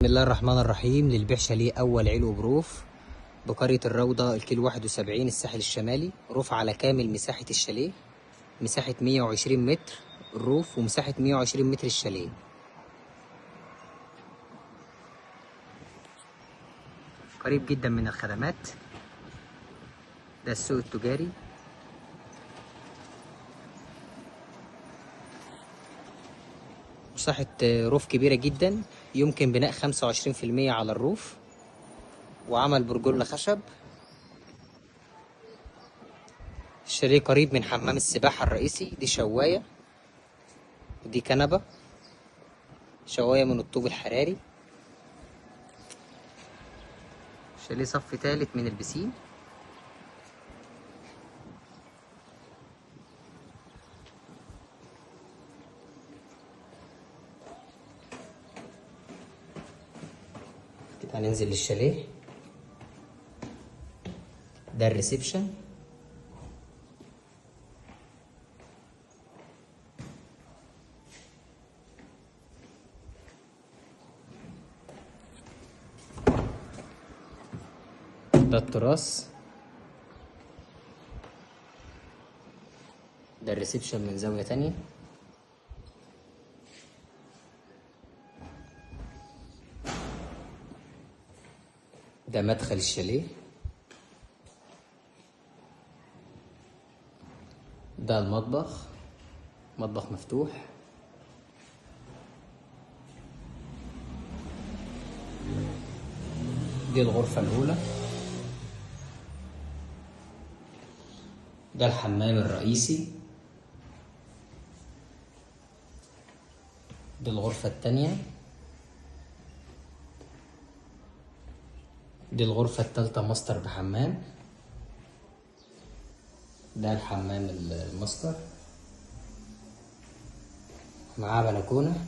الله الرحمن الرحيم. للبيع شاليه أول علو بروف بقرية الروضة، الكيلو 71، الساحل الشمالي. روف على كامل مساحة الشاليه، مساحة 120 متر الروف ومساحة 120 متر الشاليه. قريب جدا من الخدمات. ده السوق التجاري. مساحة روف كبيرة جدا، يمكن بناء 25% على الروف، وعمل برجولة خشب. الشاليه قريب من حمام السباحة الرئيسي. دي شواية ودي كنبة، شواية من الطوب الحراري. شاليه صف تالت من البسين. كده هننزل للشاليه. ده الريسبشن. ده التراس. ده الريسبشن من زاوية تانية. ده مدخل الشاليه. ده المطبخ، مطبخ مفتوح. دي الغرفة الأولى. ده الحمام الرئيسي. دي الغرفة التانية. دي الغرفة التالتة ماستر بحمام. ده الحمام الماستر، معاه بلكونة.